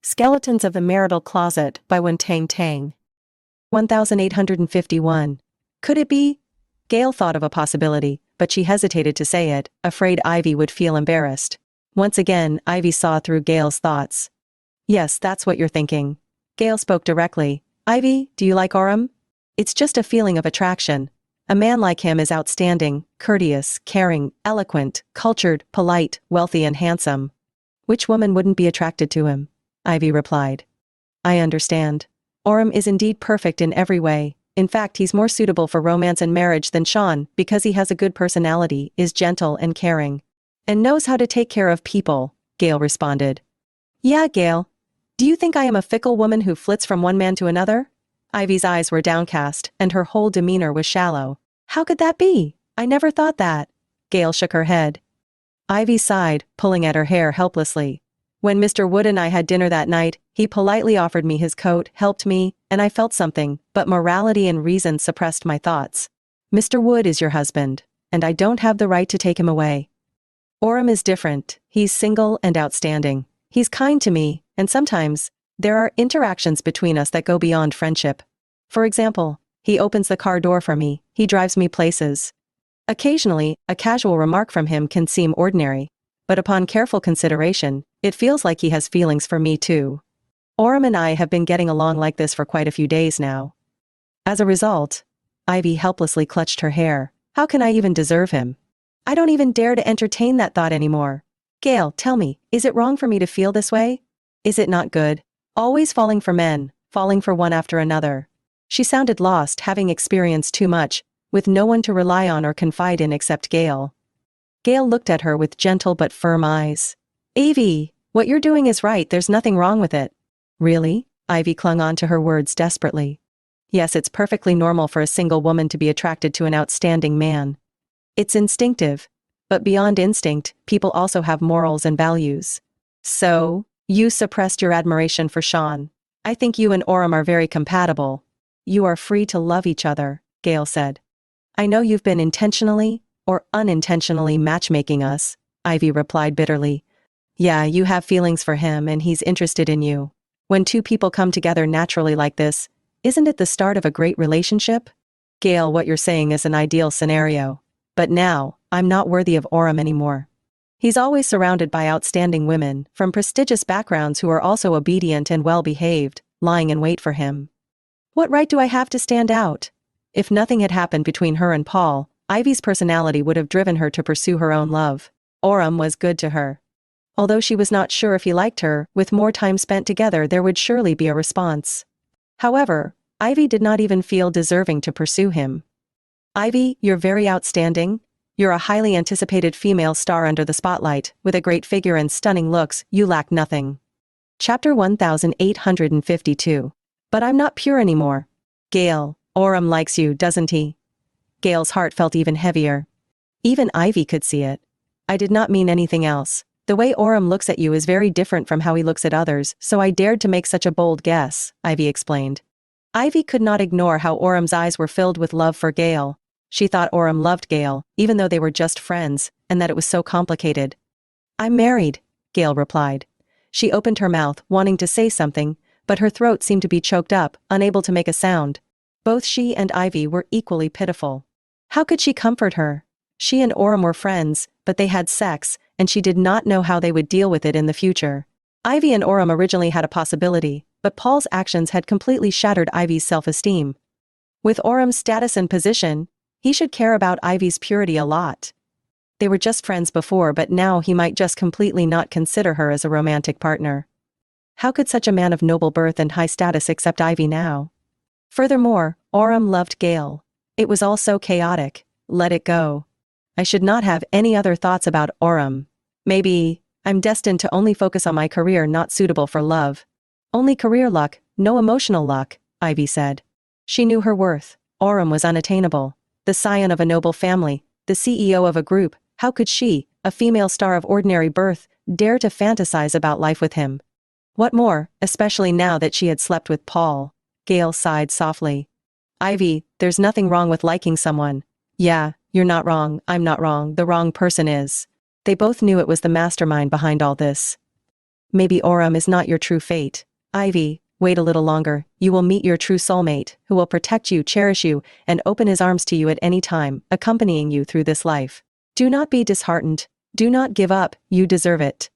Skeletons of the Marital Closet by Tang. 1851. Could it be? Gale thought of a possibility, but she hesitated to say it, afraid Ivy would feel embarrassed. Once again, Ivy saw through Gale's thoughts. Yes, that's what you're thinking. Gale spoke directly. Ivy, do you like Orm? It's just a feeling of attraction. A man like him is outstanding, courteous, caring, eloquent, cultured, polite, wealthy and handsome. Which woman wouldn't be attracted to him? Ivy replied. I understand. Orm is indeed perfect in every way. In fact, he's more suitable for romance and marriage than Shawn because he has a good personality, is gentle and caring. And knows how to take care of people, Gale responded. Yeah, Gale. Do you think I am a fickle woman who flits from one man to another? Ivy's eyes were downcast, and her whole demeanor was shallow. How could that be? I never thought that. Gale shook her head. Ivy sighed, pulling at her hair helplessly. When Mr. Wood and I had dinner that night, he politely offered me his coat, helped me, and I felt something, but morality and reason suppressed my thoughts. Mr. Wood is your husband, and I don't have the right to take him away. Orm is different. He's single and outstanding. He's kind to me, and sometimes, there are interactions between us that go beyond friendship. For example, he opens the car door for me, he drives me places. Occasionally, a casual remark from him can seem ordinary, but upon careful consideration, it feels like he has feelings for me too. Orm and I have been getting along like this for quite a few days now. As a result, Ivy helplessly clutched her hair. How can I even deserve him? I don't even dare to entertain that thought anymore. Gale, tell me, is it wrong for me to feel this way? Is it not good? Always falling for men, falling for one after another. She sounded lost, having experienced too much, with no one to rely on or confide in except Gale. Gale looked at her with gentle but firm eyes. Ivy, what you're doing is right, there's nothing wrong with it. Really? Ivy clung on to her words desperately. Yes, it's perfectly normal for a single woman to be attracted to an outstanding man. It's instinctive. But beyond instinct, people also have morals and values. So, you suppressed your admiration for Shawn. I think you and Orm are very compatible. You are free to love each other, Gale said. I know you've been intentionally, or unintentionally matchmaking us, Ivy replied bitterly. Yeah, you have feelings for him and he's interested in you. When two people come together naturally like this, isn't it the start of a great relationship? Gale, what you're saying is an ideal scenario. But now, I'm not worthy of Orm anymore. He's always surrounded by outstanding women, from prestigious backgrounds who are also obedient and well-behaved, lying in wait for him. What right do I have to stand out? If nothing had happened between her and Paul, Ivy's personality would have driven her to pursue her own love. Orm was good to her. Although she was not sure if he liked her, with more time spent together there would surely be a response. However, Ivy did not even feel deserving to pursue him. Ivy, you're very outstanding. You're a highly anticipated female star under the spotlight, with a great figure and stunning looks, you lack nothing. Chapter 1852. But I'm not pure anymore. Gale, Orm likes you, doesn't he? Gale's heart felt even heavier. Even Ivy could see it. I did not mean anything else. The way Orm looks at you is very different from how he looks at others, so I dared to make such a bold guess, Ivy explained. Ivy could not ignore how Orm's eyes were filled with love for Gale. She thought Orm loved Gale, even though they were just friends, and that it was so complicated. I'm married, Gale replied. She opened her mouth, wanting to say something, but her throat seemed to be choked up, unable to make a sound. Both she and Ivy were equally pitiful. How could she comfort her? She and Orm were friends, but they had sex, and she did not know how they would deal with it in the future. Ivy and Orm originally had a possibility, but Paul's actions had completely shattered Ivy's self-esteem. With Orm's status and position, he should care about Ivy's purity a lot. They were just friends before, but now he might just completely not consider her as a romantic partner. How could such a man of noble birth and high status accept Ivy now? Furthermore, Orm loved Gale. It was all so chaotic. Let it go. I should not have any other thoughts about Orm. Maybe, I'm destined to only focus on my career, not suitable for love. Only career luck, no emotional luck, Ivy said. She knew her worth. Orm was unattainable. The scion of a noble family, the CEO of a group, how could she, a female star of ordinary birth, dare to fantasize about life with him? What more, especially now that she had slept with Paul? Gale sighed softly. Ivy, there's nothing wrong with liking someone. Yeah, you're not wrong, I'm not wrong, the wrong person is. They both knew it was the mastermind behind all this. Maybe Orem is not your true fate. Ivy, wait a little longer, you will meet your true soulmate, who will protect you, cherish you, and open his arms to you at any time, accompanying you through this life. Do not be disheartened. Do not give up, you deserve it.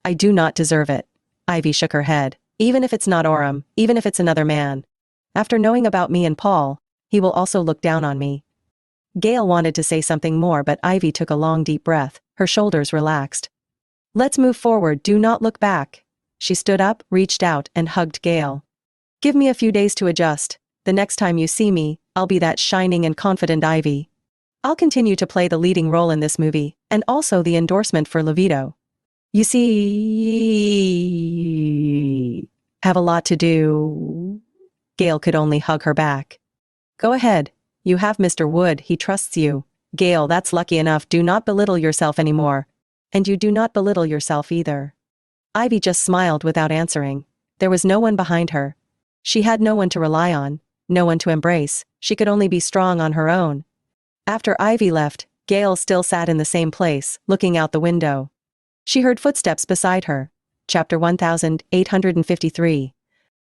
I do not deserve it. Ivy shook her head. Even if it's not Orem, even if it's another man. After knowing about me and Paul, he will also look down on me. Gale wanted to say something more, but Ivy took a long deep breath, her shoulders relaxed. Let's move forward, do not look back. She stood up, reached out, and hugged Gale. Give me a few days to adjust. The next time you see me, I'll be that shining and confident Ivy. I'll continue to play the leading role in this movie, and also the endorsement for Levito. You see, have a lot to do. Gale could only hug her back. Go ahead. You have Mr. Wood, he trusts you. Gale, that's lucky enough, do not belittle yourself anymore. And you do not belittle yourself either. Ivy just smiled without answering. There was no one behind her. She had no one to rely on, no one to embrace, she could only be strong on her own. After Ivy left, Gale still sat in the same place, looking out the window. She heard footsteps beside her. Chapter 1853.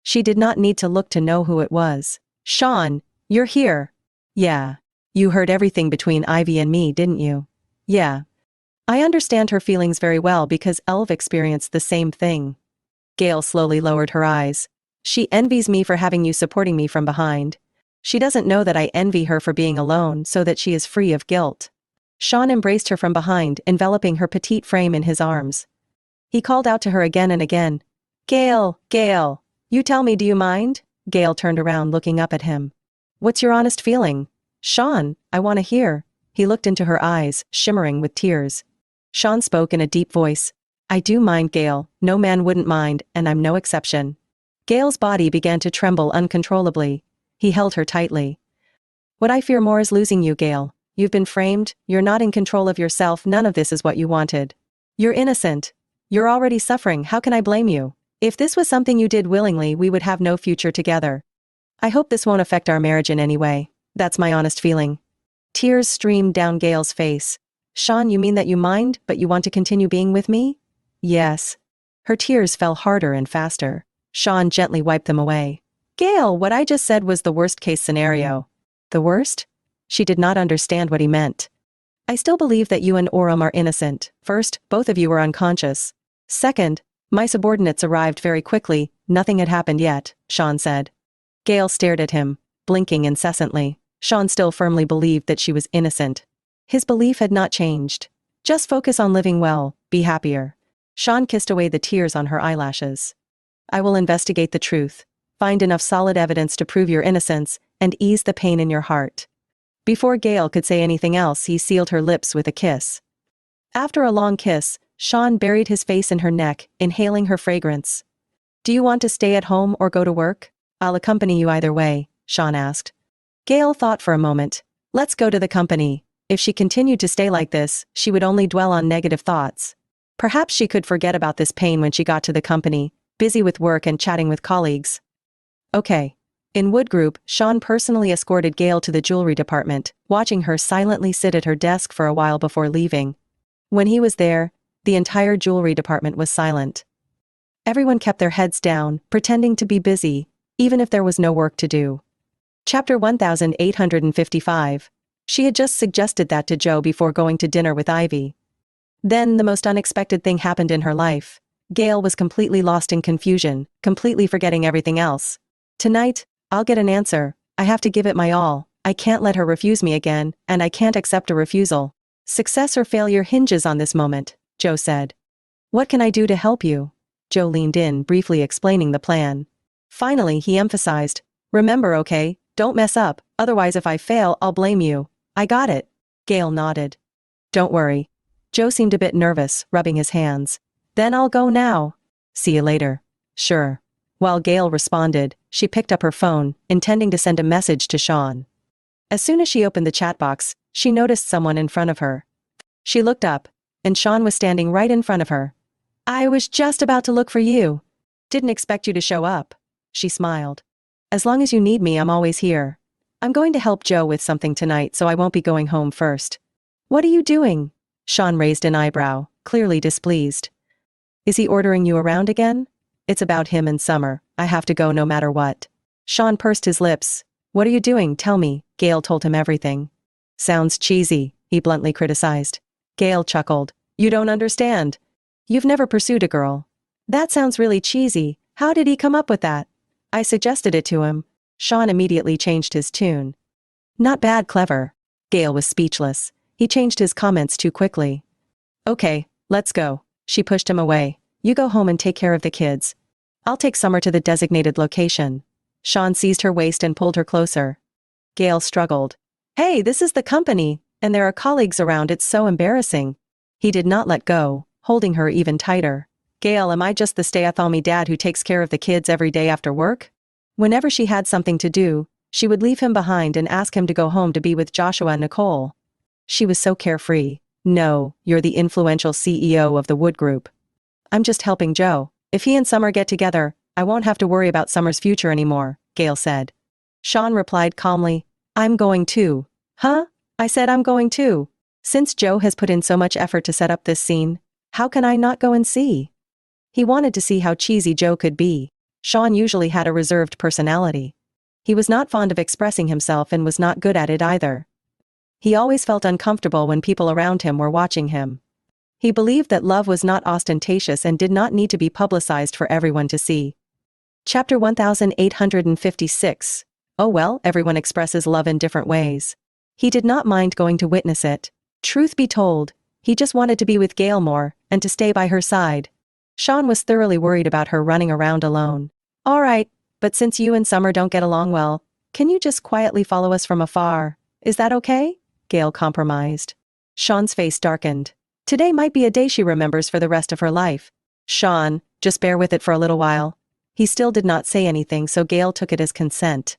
She did not need to look to know who it was. Shawn, you're here. Yeah. You heard everything between Ivy and me, didn't you? Yeah. I understand her feelings very well because Elv experienced the same thing. Gale slowly lowered her eyes. She envies me for having you supporting me from behind. She doesn't know that I envy her for being alone so that she is free of guilt. Shawn embraced her from behind, enveloping her petite frame in his arms. He called out to her again and again. Gale, Gale, you tell me, do you mind? Gale turned around looking up at him. What's your honest feeling? Shawn, I want to hear. He looked into her eyes, shimmering with tears. Shawn spoke in a deep voice. I do mind, Gale, no man wouldn't mind, and I'm no exception. Gale's body began to tremble uncontrollably. He held her tightly. What I fear more is losing you, Gale. You've been framed, you're not in control of yourself, none of this is what you wanted. You're innocent. You're already suffering, how can I blame you? If this was something you did willingly, we would have no future together. I hope this won't affect our marriage in any way. That's my honest feeling. Tears streamed down Gale's face. Shawn, you mean that you mind, but you want to continue being with me? Yes. Her tears fell harder and faster. Shawn gently wiped them away. Gale, what I just said was the worst-case scenario. The worst? She did not understand what he meant. I still believe that you and Orem are innocent. First, both of you were unconscious. Second, my subordinates arrived very quickly, nothing had happened yet, Shawn said. Gale stared at him, blinking incessantly. Shawn still firmly believed that she was innocent. His belief had not changed. Just focus on living well, be happier. Shawn kissed away the tears on her eyelashes. I will investigate the truth, find enough solid evidence to prove your innocence, and ease the pain in your heart. Before Gale could say anything else, he sealed her lips with a kiss. After a long kiss, Shawn buried his face in her neck, inhaling her fragrance. Do you want to stay at home or go to work? I'll accompany you either way, Shawn asked. Gale thought for a moment. Let's go to the company. If she continued to stay like this, she would only dwell on negative thoughts. Perhaps she could forget about this pain when she got to the company, busy with work and chatting with colleagues. Okay. In Wood Group, Shawn personally escorted Gale to the jewelry department, watching her silently sit at her desk for a while before leaving. When he was there, the entire jewelry department was silent. Everyone kept their heads down, pretending to be busy, even if there was no work to do. Chapter 1855. She had just suggested that to Joe before going to dinner with Ivy. Then the most unexpected thing happened in her life. Gale was completely lost in confusion, completely forgetting everything else. Tonight, I'll get an answer. I have to give it my all. I can't let her refuse me again, and I can't accept a refusal. Success or failure hinges on this moment, Joe said. What can I do to help you? Joe leaned in, briefly explaining the plan. Finally, he emphasized, remember, okay, don't mess up, otherwise if I fail, I'll blame you. I got it. Gale nodded. Don't worry. Joe seemed a bit nervous, rubbing his hands. Then I'll go now. See you later. Sure. While Gale responded, she picked up her phone, intending to send a message to Shawn. As soon as she opened the chat box, she noticed someone in front of her. She looked up, and Shawn was standing right in front of her. I was just about to look for you. Didn't expect you to show up. She smiled. As long as you need me, I'm always here. I'm going to help Joe with something tonight, so I won't be going home first. What are you doing? Shawn raised an eyebrow, clearly displeased. Is he ordering you around again? It's about him and Summer. I have to go no matter what. Shawn pursed his lips. What are you doing? Tell me. Gale told him everything. Sounds cheesy, he bluntly criticized. Gale chuckled. You don't understand. You've never pursued a girl. That sounds really cheesy. How did he come up with that? I suggested it to him. Shawn immediately changed his tune. Not bad, clever. Gale was speechless. He changed his comments too quickly. Okay, let's go. She pushed him away. You go home and take care of the kids. I'll take Summer to the designated location. Shawn seized her waist and pulled her closer. Gale struggled. Hey, this is the company, and there are colleagues around. It's so embarrassing. He did not let go, holding her even tighter. Gale, am I just the stay-at-home dad who takes care of the kids every day after work? Whenever she had something to do, she would leave him behind and ask him to go home to be with Joshua and Nicole. She was so carefree. No, you're the influential CEO of the Wood Group. I'm just helping Joe. If he and Summer get together, I won't have to worry about Summer's future anymore, Gale said. Shawn replied calmly, I'm going too. Huh? I said I'm going too. Since Joe has put in so much effort to set up this scene, how can I not go and see? He wanted to see how cheesy Joe could be. Shawn usually had a reserved personality. He was not fond of expressing himself and was not good at it either. He always felt uncomfortable when people around him were watching him. He believed that love was not ostentatious and did not need to be publicized for everyone to see. Chapter 1856. Oh well, everyone expresses love in different ways. He did not mind going to witness it. Truth be told, he just wanted to be with Gale more, and to stay by her side. Shawn was thoroughly worried about her running around alone. Alright, but since you and Summer don't get along well, can you just quietly follow us from afar? Is that okay? Gale compromised. Shawn's face darkened. Today might be a day she remembers for the rest of her life. Shawn, just bear with it for a little while. He still did not say anything, so Gale took it as consent.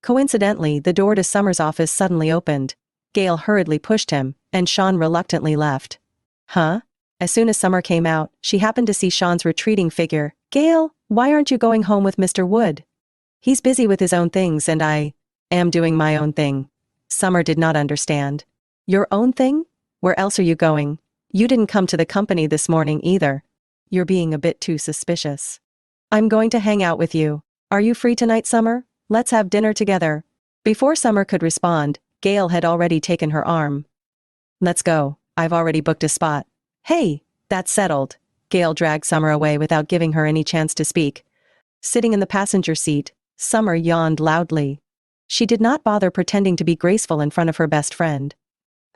Coincidentally, the door to Summer's office suddenly opened. Gale hurriedly pushed him, and Shawn reluctantly left. Huh? As soon as Summer came out, she happened to see Shawn's retreating figure. Gale, why aren't you going home with Mr. Wood? He's busy with his own things and I am doing my own thing. Summer did not understand. Your own thing? Where else are you going? You didn't come to the company this morning either. You're being a bit too suspicious. I'm going to hang out with you. Are you free tonight, Summer? Let's have dinner together. Before Summer could respond, Gale had already taken her arm. Let's go. I've already booked a spot. Hey, that's settled. Gale dragged Summer away without giving her any chance to speak. Sitting in the passenger seat, Summer yawned loudly. She did not bother pretending to be graceful in front of her best friend.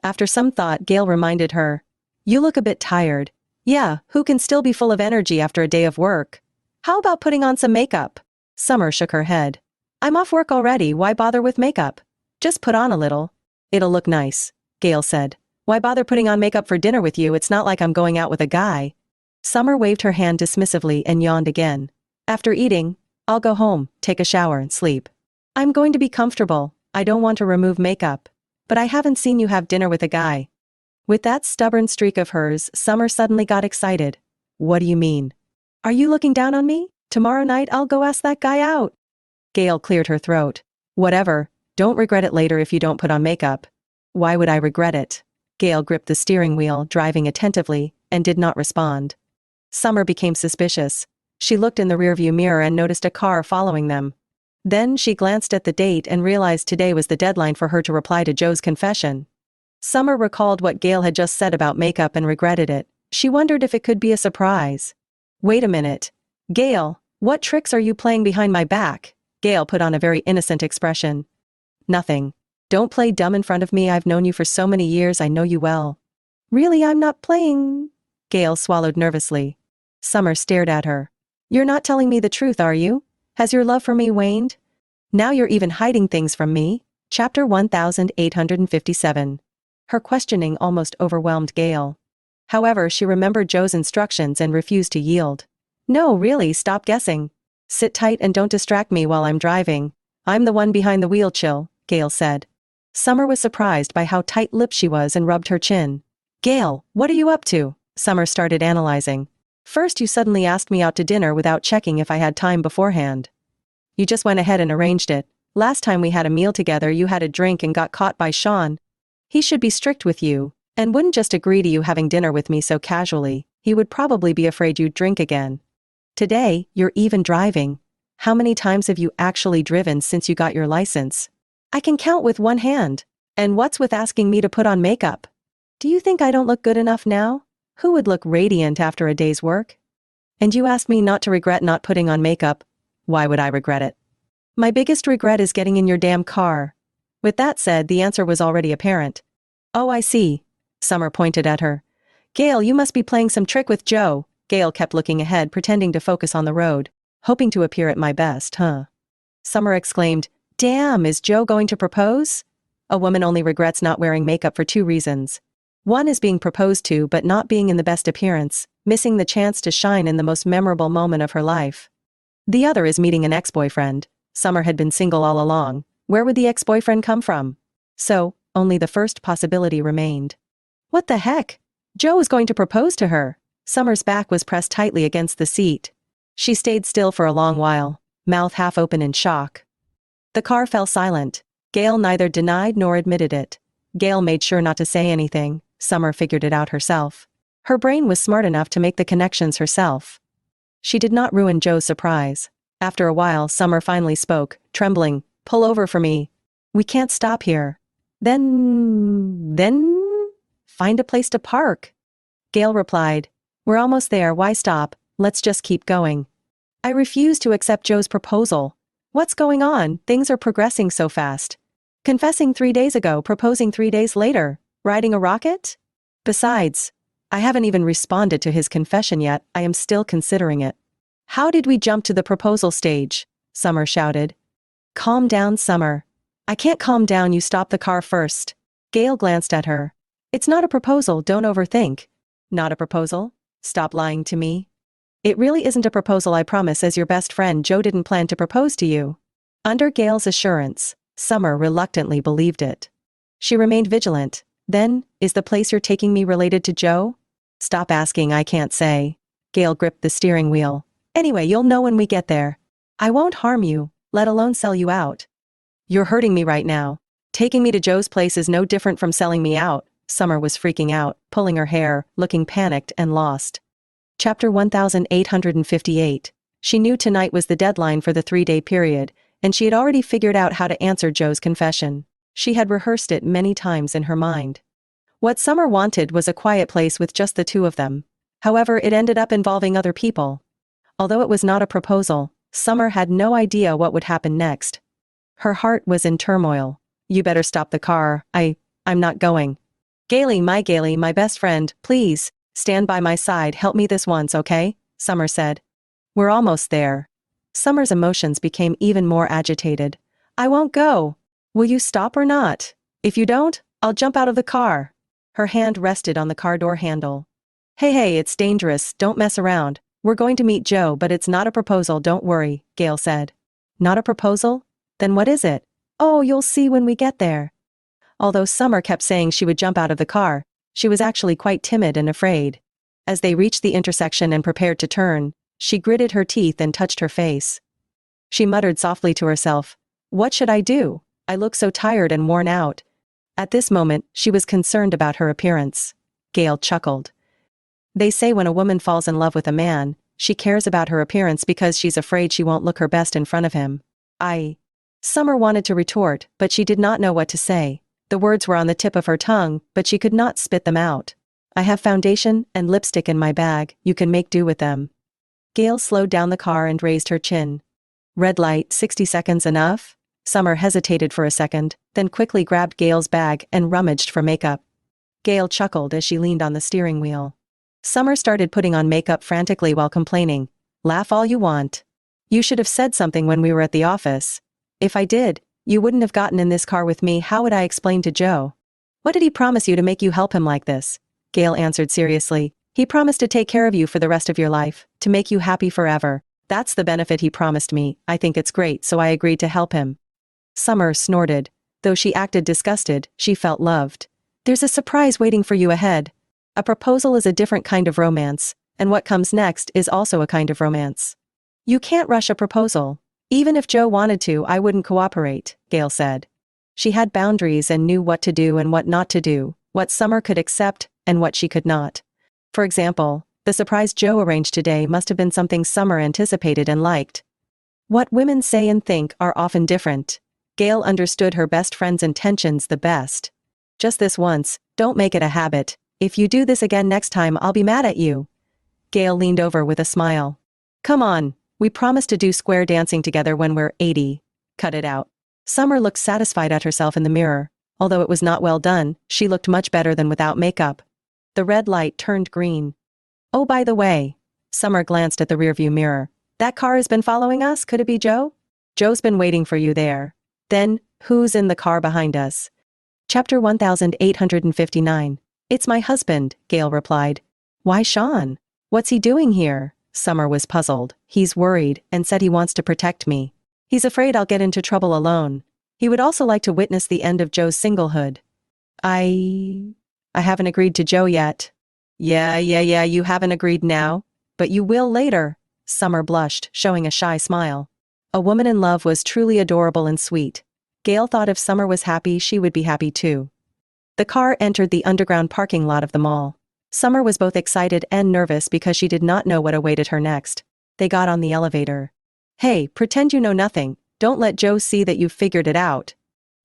After some thought, Gale reminded her, You look a bit tired. Yeah, who can still be full of energy after a day of work? How about putting on some makeup? Summer shook her head. I'm off work already, why bother with makeup? Just put on a little. It'll look nice, Gale said. Why bother putting on makeup for dinner with you? It's not like I'm going out with a guy. Summer waved her hand dismissively and yawned again. After eating, I'll go home, take a shower and sleep. I'm going to be comfortable. I don't want to remove makeup. But I haven't seen you have dinner with a guy. With that stubborn streak of hers, Summer suddenly got excited. What do you mean? Are you looking down on me? Tomorrow night I'll go ask that guy out. Gale cleared her throat. Whatever, don't regret it later if you don't put on makeup. Why would I regret it? Gale gripped the steering wheel, driving attentively, and did not respond. Summer became suspicious. She looked in the rearview mirror and noticed a car following them. Then she glanced at the date and realized today was the deadline for her to reply to Joe's confession. Summer recalled what Gale had just said about makeup and regretted it. She wondered if it could be a surprise. Wait a minute. Gale, what tricks are you playing behind my back? Gale put on a very innocent expression. Nothing. Don't play dumb in front of me. I've known you for so many years. I know you well. Really, I'm not playing. Gale swallowed nervously. Summer stared at her. You're not telling me the truth, are you? Has your love for me waned? Now you're even hiding things from me. Chapter 1857. Her questioning almost overwhelmed Gale. However, she remembered Joe's instructions and refused to yield. No, really, stop guessing. Sit tight and don't distract me while I'm driving. I'm the one behind the wheel, chill, Gale said. Summer was surprised by how tight-lipped she was and rubbed her chin. Gale, what are you up to? Summer started analyzing. First, you suddenly asked me out to dinner without checking if I had time beforehand. You just went ahead and arranged it. Last time we had a meal together, you had a drink and got caught by Shawn. He should be strict with you, and wouldn't just agree to you having dinner with me so casually. he would probably be afraid you'd drink again. Today, you're even driving. How many times have you actually driven since you got your license? I can count with one hand. And what's with asking me to put on makeup? Do you think I don't look good enough now? Who would look radiant after a day's work? And you asked me not to regret not putting on makeup. Why would I regret it? My biggest regret is getting in your damn car. With that said, the answer was already apparent. Oh, I see. Summer pointed at her. Gale, you must be playing some trick with Joe. Gale kept looking ahead, pretending to focus on the road. Hoping to appear at my best, huh? Summer exclaimed, Damn, is Joe going to propose? A woman only regrets not wearing makeup for 2 reasons. One is being proposed to but not being in the best appearance, missing the chance to shine in the most memorable moment of her life. The other is meeting an ex-boyfriend. Summer had been single all along. Where would the ex-boyfriend come from? So, only the first possibility remained. What the heck? Joe was going to propose to her. Summer's back was pressed tightly against the seat. She stayed still for a long while, mouth half open in shock. The car fell silent. Gale neither denied nor admitted it. Gale made sure not to say anything. Summer figured it out herself. Her brain was smart enough to make the connections herself. She did not ruin Joe's surprise. After a while, Summer finally spoke, trembling. Pull over for me. We can't stop here. Then? Find a place to park. Gale replied. We're almost there, why stop? Let's just keep going. I refuse to accept Joe's proposal. What's going on? Things are progressing so fast. Confessing 3 days ago, proposing 3 days later. Riding a rocket? Besides, I haven't even responded to his confession yet, I am still considering it. How did we jump to the proposal stage? Summer shouted. Calm down, Summer. I can't calm down, you stop the car first. Gale glanced at her. It's not a proposal, don't overthink. Not a proposal? Stop lying to me. It really isn't a proposal, I promise. As your best friend, Joe didn't plan to propose to you. Under Gale's assurance, Summer reluctantly believed it. She remained vigilant. Then, is the place you're taking me related to Joe? Stop asking, I can't say. Gale gripped the steering wheel. Anyway, you'll know when we get there. I won't harm you, let alone sell you out. You're hurting me right now. Taking me to Joe's place is no different from selling me out. Summer was freaking out, pulling her hair, looking panicked and lost. Chapter 1858. She knew tonight was the deadline for the 3-day period, and she had already figured out how to answer Joe's confession. She had rehearsed it many times in her mind. What Summer wanted was a quiet place with just the 2 of them. However, it ended up involving other people. Although it was not a proposal, Summer had no idea what would happen next. Her heart was in turmoil. You better stop the car. I'm not going. Gale, my best friend, please, stand by my side, help me this once, okay? Summer said. We're almost there. Summer's emotions became even more agitated. I won't go. Will you stop or not? If you don't, I'll jump out of the car. Her hand rested on the car door handle. Hey, it's dangerous, don't mess around. We're going to meet Joe, but it's not a proposal, don't worry, Gale said. Not a proposal? Then what is it? Oh, you'll see when we get there. Although Summer kept saying she would jump out of the car, she was actually quite timid and afraid. As they reached the intersection and prepared to turn, she gritted her teeth and touched her face. She muttered softly to herself, What should I do? I look so tired and worn out. At this moment, she was concerned about her appearance. Gale chuckled. They say when a woman falls in love with a man, she cares about her appearance because she's afraid she won't look her best in front of him. Summer wanted to retort, but she did not know what to say. The words were on the tip of her tongue, but she could not spit them out. I have foundation and lipstick in my bag, you can make do with them. Gale slowed down the car and raised her chin. Red light, 60 seconds enough? Summer hesitated for a second, then quickly grabbed Gale's bag and rummaged for makeup. Gale chuckled as she leaned on the steering wheel. Summer started putting on makeup frantically while complaining. Laugh all you want. You should have said something when we were at the office. If I did, you wouldn't have gotten in this car with me. How would I explain to Joe? What did he promise you to make you help him like this? Gale answered seriously. He promised to take care of you for the rest of your life, to make you happy forever. That's the benefit he promised me. I think it's great, so I agreed to help him. Summer snorted. Though she acted disgusted, she felt loved. There's a surprise waiting for you ahead. A proposal is a different kind of romance, and what comes next is also a kind of romance. You can't rush a proposal. Even if Joe wanted to, I wouldn't cooperate, Gale said. She had boundaries and knew what to do and what not to do, what Summer could accept and what she could not. For example, The surprise Joe arranged today must have been something Summer anticipated and liked. What women say and think are often different. Gale understood her best friend's intentions the best. Just this once, don't make it a habit. If you do this again next time, I'll be mad at you. Gale leaned over with a smile. Come on, we promised to do square dancing together when we're 80. Cut it out. Summer looked satisfied at herself in the mirror. Although it was not well done, she looked much better than without makeup. The red light turned green. Oh, by the way. Summer glanced at the rearview mirror. That car has been following us, could it be Joe? Joe's been waiting for you there. Then, who's in the car behind us? Chapter 1859. It's my husband, Gale replied. Why Shawn? What's he doing here? Summer was puzzled. He's worried and said he wants to protect me. He's afraid I'll get into trouble alone. He would also like to witness the end of Joe's singlehood. I haven't agreed to Joe yet. Yeah, you haven't agreed now, but you will later. Summer blushed, showing a shy smile. A woman in love was truly adorable and sweet. Gale thought if Summer was happy, she would be happy too. The car entered the underground parking lot of the mall. Summer was both excited and nervous because she did not know what awaited her next. They got on the elevator. Hey, pretend you know nothing. Don't let Joe see that you've figured it out.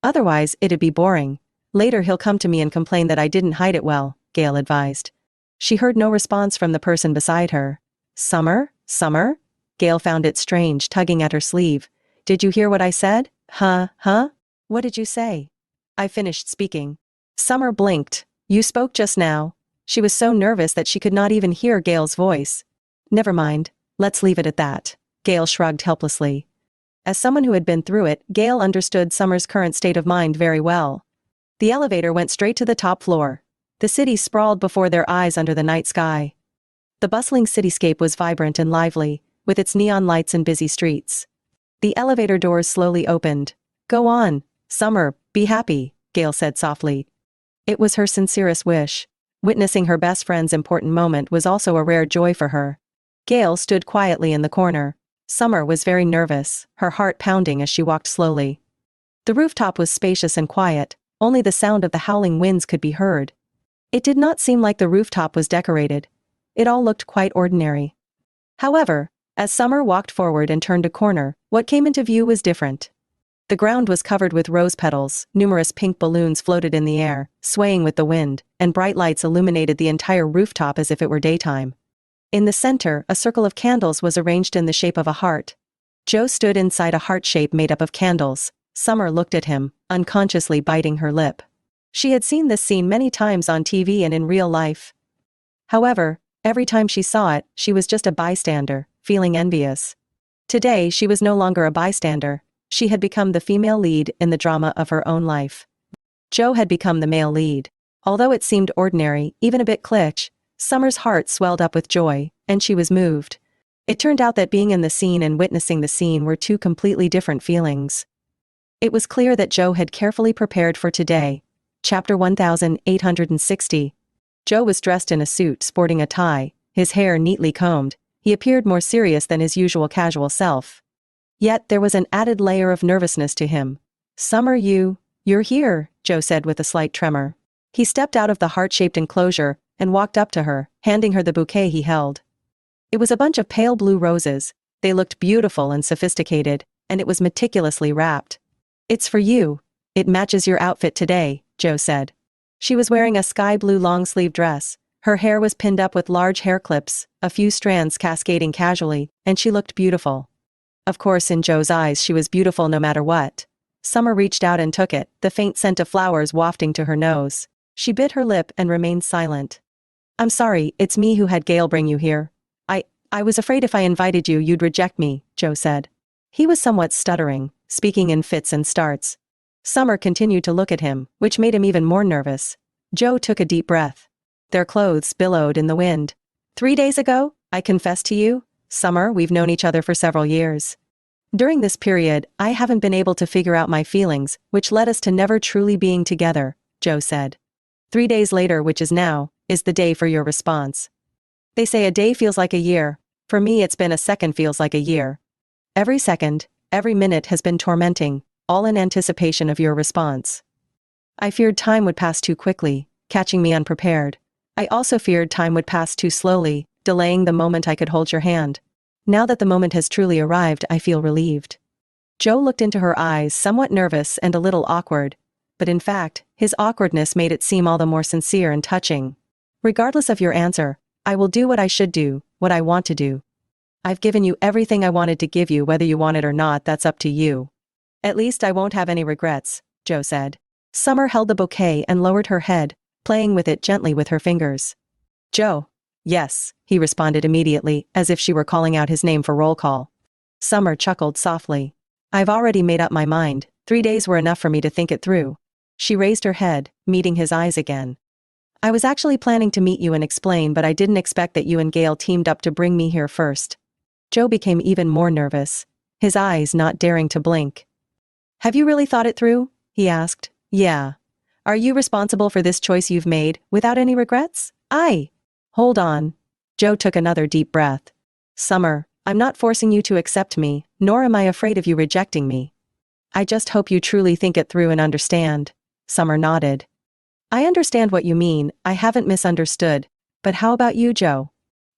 Otherwise, it'd be boring. Later he'll come to me and complain that I didn't hide it well, Gale advised. She heard no response from the person beside her. Summer? Gale found it strange, tugging at her sleeve. Did you hear what I said? Huh? What did you say? I finished speaking. Summer blinked. You spoke just now. She was so nervous that she could not even hear Gale's voice. Never mind. Let's leave it at that. Gale shrugged helplessly. As someone who had been through it, Gale understood Summer's current state of mind very well. The elevator went straight to the top floor. The city sprawled before their eyes under the night sky. The bustling cityscape was vibrant and lively, with its neon lights and busy streets. The elevator doors slowly opened. Go on, Summer, be happy, Gale said softly. It was her sincerest wish. Witnessing her best friend's important moment was also a rare joy for her. Gale stood quietly in the corner. Summer was very nervous, her heart pounding as she walked slowly. The rooftop was spacious and quiet, only the sound of the howling winds could be heard. It did not seem like the rooftop was decorated. It all looked quite ordinary. However, as Summer walked forward and turned a corner, what came into view was different. The ground was covered with rose petals, numerous pink balloons floated in the air, swaying with the wind, and bright lights illuminated the entire rooftop as if it were daytime. In the center, a circle of candles was arranged in the shape of a heart. Joe stood inside a heart shape made up of candles. Summer looked at him, unconsciously biting her lip. She had seen this scene many times on TV and in real life. However, every time she saw it, she was just a bystander, feeling envious. Today, she was no longer a bystander. She had become the female lead in the drama of her own life. Joe had become the male lead. Although it seemed ordinary, even a bit kitsch, Summer's heart swelled up with joy, and she was moved. It turned out that being in the scene and witnessing the scene were two completely different feelings. It was clear that Joe had carefully prepared for today. Chapter 1860. Joe was dressed in a suit, sporting a tie, his hair neatly combed. He appeared more serious than his usual casual self. Yet there was an added layer of nervousness to him. Summer, you're here, Joe said with a slight tremor. He stepped out of the heart-shaped enclosure and walked up to her, handing her the bouquet he held. It was a bunch of pale blue roses. They looked beautiful and sophisticated, and it was meticulously wrapped. It's for you. It matches your outfit today, Joe said. She was wearing a sky blue long-sleeve dress. Her hair was pinned up with large hair clips, a few strands cascading casually, and she looked beautiful. Of course, in Joe's eyes she was beautiful no matter what. Summer reached out and took it, the faint scent of flowers wafting to her nose. She bit her lip and remained silent. I'm sorry, it's me who had Gale bring you here. I was afraid if I invited you, you'd reject me, Joe said. He was somewhat stuttering, speaking in fits and starts. Summer continued to look at him, which made him even more nervous. Joe took a deep breath. Their clothes billowed in the wind. 3 days ago, I confessed to you, Summer, we've known each other for several years. During this period, I haven't been able to figure out my feelings, which led us to never truly being together, Joe said. 3 days later, which is now, is the day for your response. They say a day feels like a year. For me, it's been a second feels like a year. Every second, every minute has been tormenting, all in anticipation of your response. I feared time would pass too quickly, catching me unprepared. I also feared time would pass too slowly, delaying the moment I could hold your hand. Now that the moment has truly arrived, I feel relieved. Joe looked into her eyes, somewhat nervous and a little awkward. But in fact, his awkwardness made it seem all the more sincere and touching. Regardless of your answer, I will do what I should do, what I want to do. I've given you everything I wanted to give you, whether you want it or not, that's up to you. At least I won't have any regrets, Joe said. Summer held the bouquet and lowered her head, playing with it gently with her fingers. Joe. Yes, he responded immediately, as if she were calling out his name for roll call. Summer chuckled softly. I've already made up my mind. 3 days were enough for me to think it through. She raised her head, meeting his eyes again. I was actually planning to meet you and explain, but I didn't expect that you and Gale teamed up to bring me here first. Joe became even more nervous, his eyes not daring to blink. Have you really thought it through? He asked. Yeah. Are you responsible for this choice you've made, without any regrets? Hold on. Joe took another deep breath. Summer, I'm not forcing you to accept me, nor am I afraid of you rejecting me. I just hope you truly think it through and understand. Summer nodded. I understand what you mean, I haven't misunderstood. But how about you, Joe?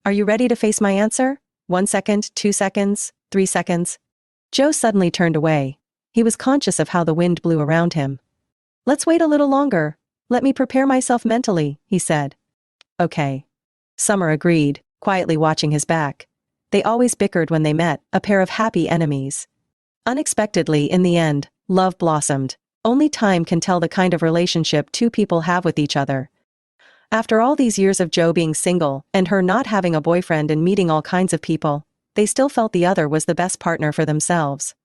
Are you ready to face my answer? 1 second, 2 seconds, 3 seconds. Joe suddenly turned away. He was conscious of how the wind blew around him. Let's wait a little longer. Let me prepare myself mentally, he said. Okay. Summer agreed, quietly watching his back. They always bickered when they met, a pair of happy enemies. Unexpectedly, in the end, love blossomed. Only time can tell the kind of relationship two people have with each other. After all these years of Joe being single, and her not having a boyfriend and meeting all kinds of people, they still felt the other was the best partner for themselves.